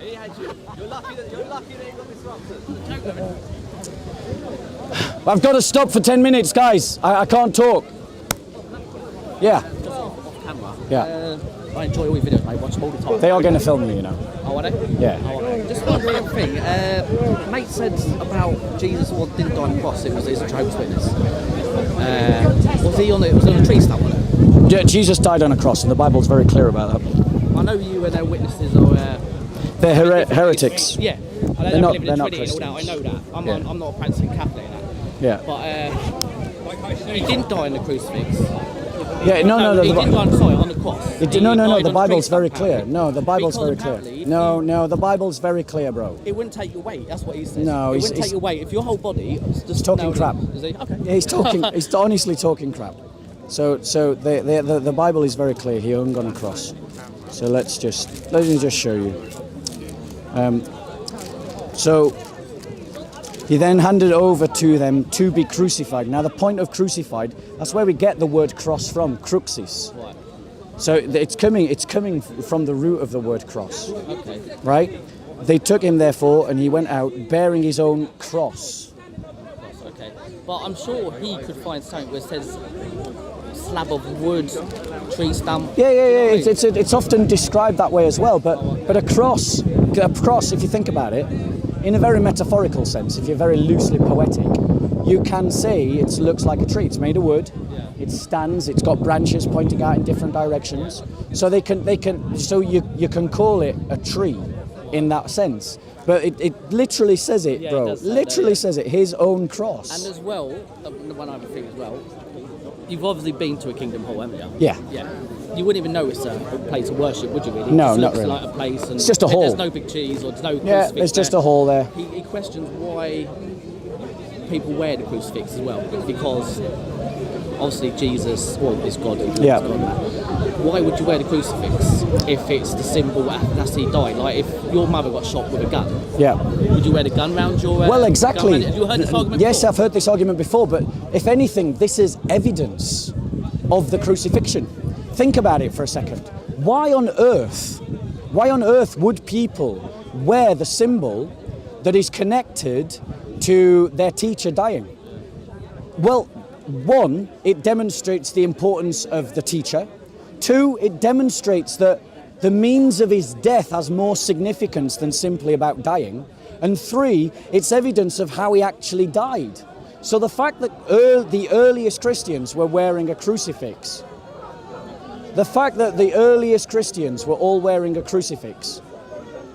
He had you. You're lucky that you got disrupted. I've got to stop for 10 minutes, guys. I can't talk. Yeah. Camera. Yeah. I enjoy all your videos, mate. Watch them all the time. They are going to film me, you know. Oh, are they? Yeah. Oh, okay. Just one real thing. Mate said about Jesus didn't die on the cross. It was a Jehovah's Witness. Was he on a tree stump? Yeah, Jesus died on a cross, and the Bible's very clear about that. I know you and their witnesses are. They're heretics. Yeah. They're not Christians. I know that. I'm not a practicing Catholic. Yeah. But he didn't die on the crucifix. Yeah, no. He didn't die on the cross. No, the Bible's very clear. No, the Bible's very clear. No, the Bible's very clear, bro. It wouldn't take your weight, that's what he says. No, it wouldn't take your weight. If your whole body... He's talking crap. Is he? Okay. Yeah, he's talking, he's honestly talking crap. So the Bible is very clear. He hung on a cross. So let me just show you. So he then handed over to them to be crucified. Now the point of crucified, that's where we get the word cross from, cruxis. Right. So it's coming from the root of the word cross. Okay. Right? They took him therefore, and he went out bearing his own cross. Okay. But I'm sure he could find something where it says slab of wood, tree stump. Yeah. It's often described that way as well. But a cross, if you think about it, in a very metaphorical sense, if you're very loosely poetic, you can say it looks like a tree. It's made of wood. Yeah. It stands. It's got branches pointing out in different directions. So you can call it a tree in that sense. But it literally says it, bro. It literally says it. His own cross. And as well, one other thing as well. You've obviously been to a Kingdom Hall, haven't you? Yeah. Yeah. You wouldn't even know it's a place of worship, would you really? No, it not looks really. like a place, and it's just a hall. There's no big cheese or there's no crucifix. Yeah, there's just a hall there. He questions why people wear the crucifix as well, because obviously Jesus, is God. Yeah. Why would you wear the crucifix if it's the symbol that's he died? Like if your mother got shot with a gun, yeah, would you wear the gun round your? Well, exactly. Have you heard this argument? Yes, before? I've heard this argument before, but if anything, this is evidence of the crucifixion. Think about it for a second. Why on earth would people wear the symbol that is connected to their teacher dying? Well, one, it demonstrates the importance of the teacher. Two, it demonstrates that the means of his death has more significance than simply about dying. And three, it's evidence of how he actually died. So the fact that the earliest Christians were wearing a crucifix, the fact that the earliest Christians were all wearing a crucifix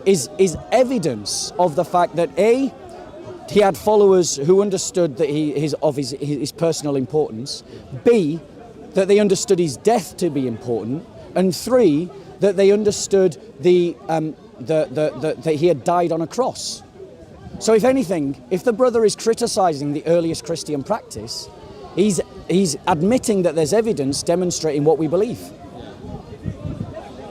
is evidence of the fact that A, he had followers who understood that his personal importance, B, that they understood his death to be important, and three, that they understood that he had died on a cross. So if anything, if the brother is criticising the earliest Christian practice, he's admitting that there's evidence demonstrating what we believe.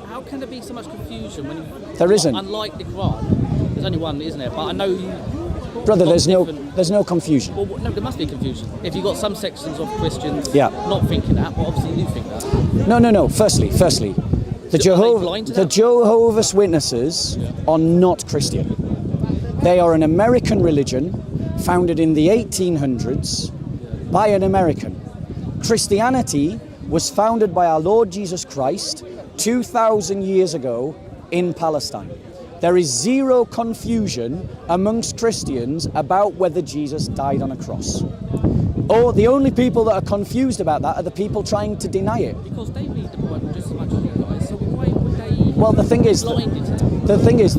How can there be so much confusion when there isn't? Unlike the Quran, there's only one, isn't there? But I know you... Brother, there's no confusion. Well, no, there must be confusion. If you've got some sections of Christians not thinking that, but obviously you think that. No. Firstly, the Jehovah's Witnesses are not Christian. They are an American religion founded in the 1800s by an American. Christianity was founded by our Lord Jesus Christ 2,000 years ago in Palestine. There is zero confusion amongst Christians about whether Jesus died on a cross. Or the only people that are confused about that are the people trying to deny it. Because they read the Bible just as much as you guys, so why would they... Well, the thing is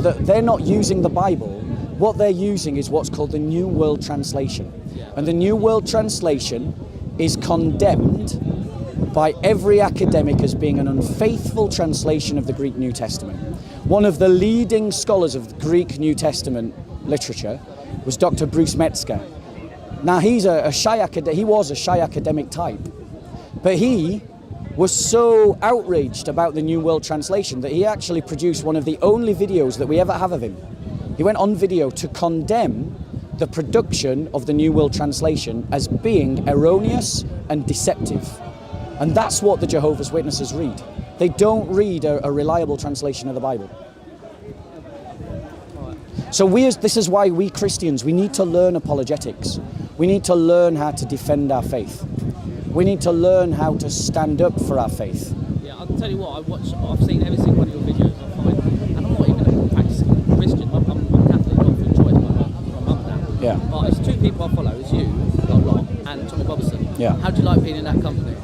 that they're not using the Bible. What they're using is what's called the New World Translation. Yeah. And the New World Translation is condemned by every academic as being an unfaithful translation of the Greek New Testament. One of the leading scholars of Greek New Testament literature was Dr. Bruce Metzger. Now he was a shy academic type, but he was so outraged about the New World Translation that he actually produced one of the only videos that we ever have of him. He went on video to condemn the production of the New World Translation as being erroneous and deceptive. And that's what the Jehovah's Witnesses read. They don't read a reliable translation of the Bible. So this is why we Christians, we need to learn apologetics. We need to learn how to defend our faith. We need to learn how to stand up for our faith. Yeah, I'll tell you what, I've seen every single one of your videos, I find, and I'm not even a practicing Christian, I'm Catholic, not through choice, my mum now. Yeah. But it's two people I follow, it's you, a lot, and Tommy Robertson. Yeah. How do you like being in that company?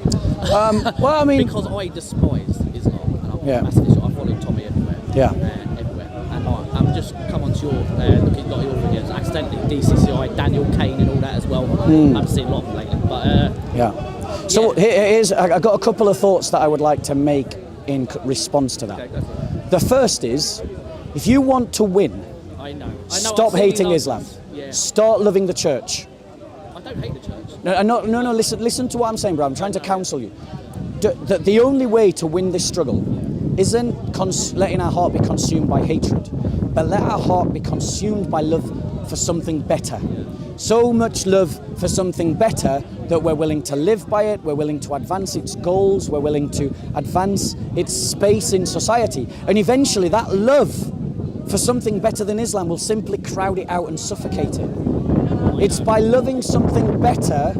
Well, I mean... Because I despise Islam, and I'm Yeah. massively sure I follow Tommy everywhere. Yeah. Everywhere. And I'm just come onto your, looking at a lot of your videos, accidentally, DCCI, Daniel Kane and all that as well. I've seen a lot of them lately, but... yeah. So I got a couple of thoughts that I would like to make in response to that. Okay, go for it. The first is, if you want to win, I know. stop hating Islam. Yeah. Start loving the church. I don't hate the church. No, listen to what I'm saying, bro. I'm trying to counsel you. The only way to win this struggle isn't letting our heart be consumed by hatred, but let our heart be consumed by love for something better. So much love for something better that we're willing to live by it, we're willing to advance its goals, we're willing to advance its space in society. And eventually that love for something better than Islam will simply crowd it out and suffocate it. It's by loving something better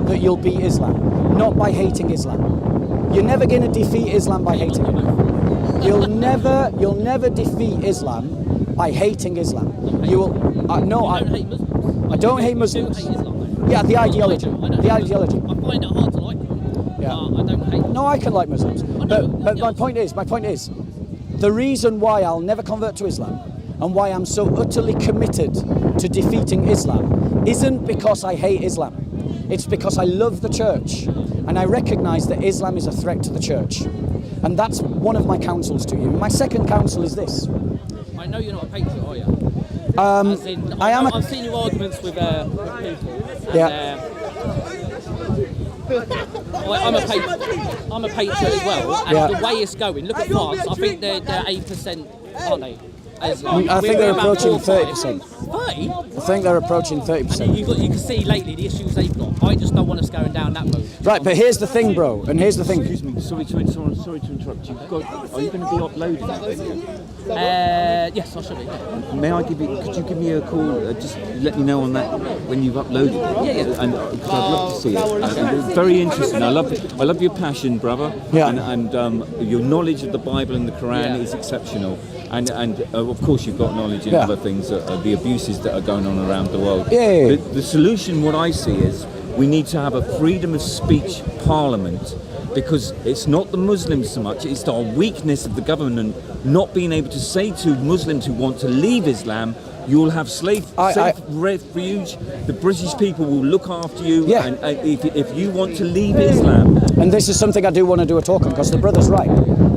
that you'll beat Islam, not by hating Islam. You're never going to defeat Islam by hating it. You'll never defeat Islam by hating Islam. You will. No, I don't hate Muslims. You do hate Islam, though. Yeah, the ideology. The ideology. I find it hard to like them. Yeah. I don't hate them. No, I can like Muslims. But my point is, the reason why I'll never convert to Islam and why I'm so utterly committed to defeating Islam isn't because I hate Islam. It's because I love the church and I recognize that Islam is a threat to the church. And that's one of my counsels to you. My second counsel is this. I know you're not a patriot, are you? I've seen your arguments with people. Yeah. I'm a patriot as well, and the way it's going. Look at France. I think they're 8%, aren't they? I think they're approaching 30%. 30? I think they're approaching 30%. And you can see lately the issues they've got. I just don't want us going down that road. Right, but here's the thing, bro. And here's the thing. Excuse me. Sorry to interrupt you. Are you going to be uploading that video? Yes, I should be. Yeah. May I give you? Could you give me a call? Just let me know on that when you've uploaded it. Yeah. And because I'd love to see it. And it's very interesting. I love your passion, brother. Yeah. And your knowledge of the Bible and the Quran is exceptional. And of course you've got knowledge in other things, the abuses that are going on around the world. Yeah. The solution, what I see, is we need to have a freedom of speech parliament, because it's not the Muslims so much, it's our weakness of the government not being able to say to Muslims who want to leave Islam, you'll have safe refuge, the British people will look after you, and if you want to leave Islam. And this is something I do want to do a talk on, because the brother's right.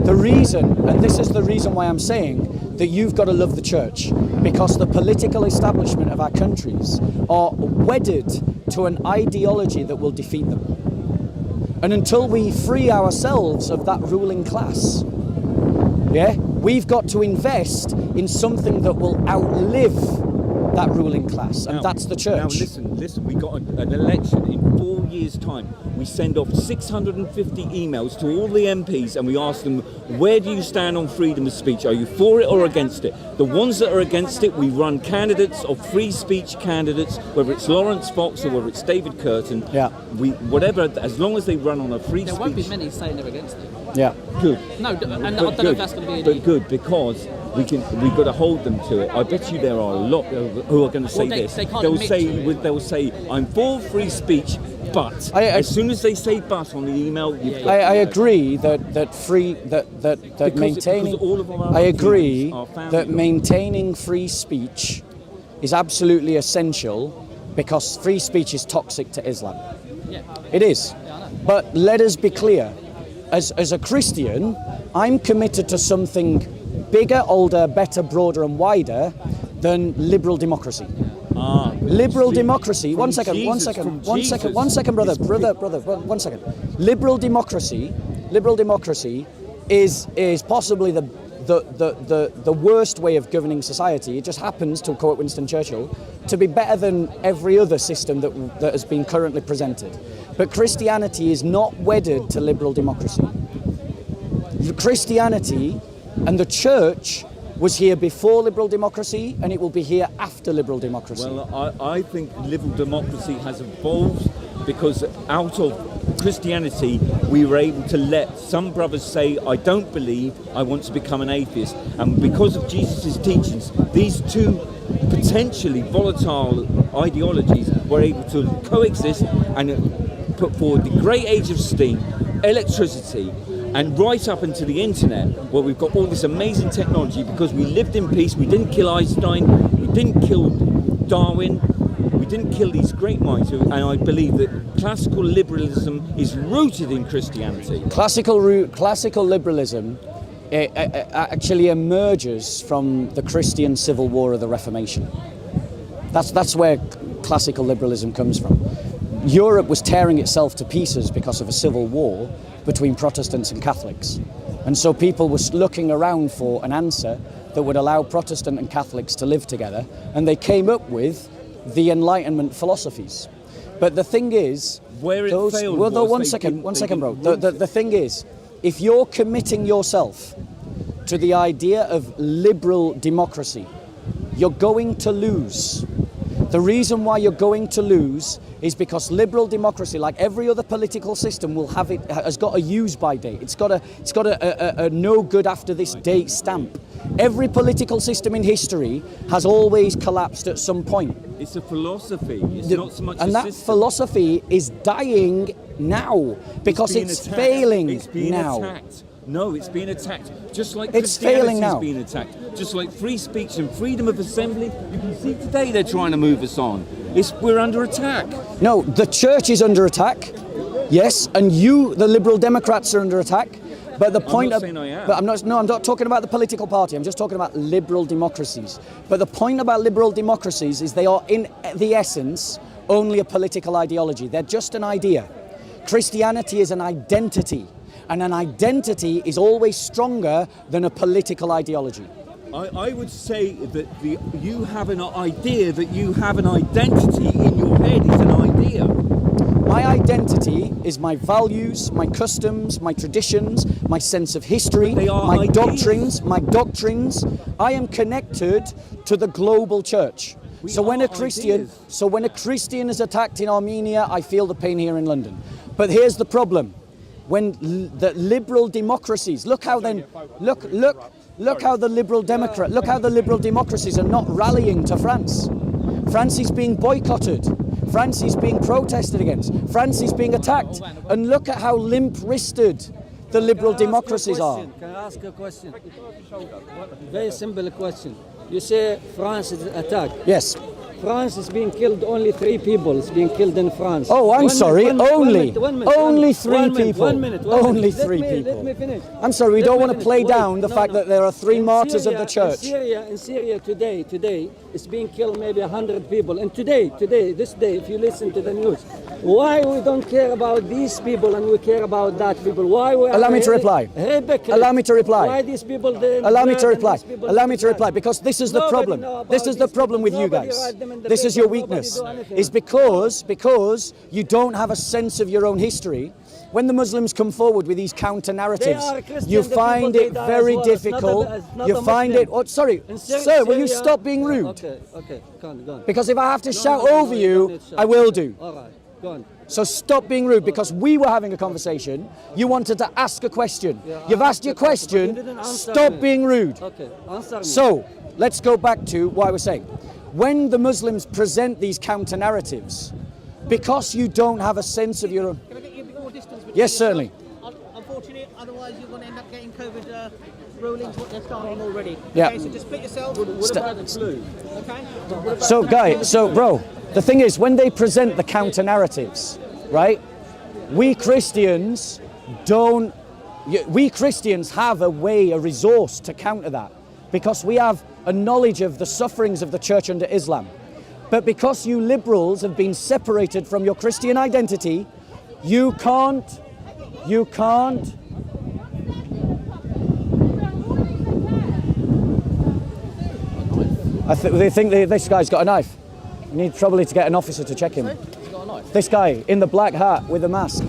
The reason, and this is the reason why I'm saying that you've got to love the church, because the political establishment of our countries are wedded to an ideology that will defeat them. And until we free ourselves of that ruling class, we've got to invest in something that will outlive that ruling class, and that's the church. Now listen, we got an election in 4 years' time. We send off 650 emails to all the MPs and we ask them, where do you stand on freedom of speech? Are you for it or against it? The ones that are against it, we run candidates of free speech candidates, whether it's Lawrence Fox or whether it's David Curtin. Whatever, as long as they run on a free speech. There won't be many saying they're against it. Yeah. Good. No, and I don't know if that's going to be any... But good, because we've got to hold them to it. I bet you there are a lot who are going to say this. They'll say, I'm for free speech, but as soon as they say but on the email, I agree that maintaining free speech is absolutely essential, because free speech is toxic to Islam. Yeah. It is. Yeah, I know. But let us be clear. As a Christian, I'm committed to something bigger, older, better, broader and wider than liberal democracy. Liberal democracy, one second, brother, one second. Liberal democracy is possibly the worst way of governing society. It just happens, to quote Winston Churchill, to be better than every other system that has been currently presented. But Christianity is not wedded to liberal democracy. Christianity and the church was here before liberal democracy, and it will be here after liberal democracy. Well, I think liberal democracy has evolved because out of Christianity we were able to let some brothers say, I don't believe, I want to become an atheist. And because of Jesus' teachings, these two potentially volatile ideologies were able to coexist and put forward the great age of steam, electricity, and right up into the internet, where we've got all this amazing technology because we lived in peace. We didn't kill Einstein, we didn't kill Darwin, we didn't kill these great minds. And I believe that classical liberalism is rooted in Christianity. Classical liberalism actually emerges from the Christian Civil War of the Reformation. That's where classical liberalism comes from. Europe was tearing itself to pieces because of a civil war between Protestants and Catholics. And so people were looking around for an answer that would allow Protestant and Catholics to live together, and they came up with the Enlightenment philosophies. But the thing is, where it failed well, no, was one second, bro. The thing is, if you're committing yourself to the idea of liberal democracy, you're going to lose. The reason why you're going to lose is because liberal democracy, like every other political system, has got a use-by date. It's got a no good after this date stamp. Every political system in history has always collapsed at some point. It's a philosophy. It's not so much and a that system. philosophy is dying now because it's failing It's being now. attacked. No, it's being attacked. Just like It's Christianity failing now. is being attacked. Just like free speech and freedom of assembly. You can see today they're trying to move us on. We're under attack. No, the church is under attack. Yes, and you, the Liberal Democrats, are under attack. But the point not saying I am. But I'm not talking about the political party. I'm just talking about liberal democracies. But the point about liberal democracies is they are, in the essence, only a political ideology. They're just an idea. Christianity is an identity, and an identity is always stronger than a political ideology. I would say that you have an idea that you have an identity in your head is an idea. My identity is my values, my customs, my traditions, my sense of history, They are my ideas. doctrines. I am connected to the global church. So when a Christian is attacked in Armenia, I feel the pain here in London. But here's the problem. When the liberal democracies, look how the liberal democracies are not rallying to France. France is being boycotted. France is being protested against. France is being attacked. And look at how limp-wristed the liberal democracies are. Can I ask a question? Very simple question. You say France is attacked. Yes. France is being killed, only 3 people is being killed in France. Oh, I'm sorry, only 3 people. Only Let 3 me- people. Let me finish. I'm sorry, we Let don't me want to finish. play Wait. down the No, fact no. that there are 3 In martyrs of the church. In Syria today, it's being killed maybe 100 people. And this day, if you listen to the news, why we don't care about these people and we care about that people? Why we Allow me to reply. hypocrite? Allow me to reply. Why these people didn't Allow me to burn and reply. these people Allow me didn't to reply, die? because this is the Nobody problem. know about This is the these problem with people. you Nobody guys. write them in the This is paper. your Nobody weakness. do anything. Is because you don't have a sense of your own history. When the Muslims come forward with these counter They narratives, are Christian, you the find people, it they die very as well. It's difficult. not You a find Muslim. it. Oh, sorry, In sir. Will you Syria- stop being rude? Okay, go on. Because if I have to shout No, over you you, don't need to shout. I will do. All right, go on. So stop being rude, because we were having a conversation. You wanted to ask a question. Yeah, You've I asked asked your a question, but you question. didn't answer Stop me. being rude. Okay, answer me. So let's go back to what I was saying. When the Muslims present these counter narratives, because you don't have a sense of your own. Can I get you a bit more distance? between Yes, yourself? certainly. Unfortunately, otherwise you're going to end up getting COVID rulings, what they're starting already. Yeah. Okay, so just split yourself. What about the flu? Okay? So bro, the thing is, when they present the counter narratives, right? We Christians have a way, a resource to counter that, because we have a knowledge of the sufferings of the church under Islam. But because you liberals have been separated from your Christian identity, you can't. They think this guy's got a knife. You need probably to get an officer to check him. This guy in the black hat with a mask.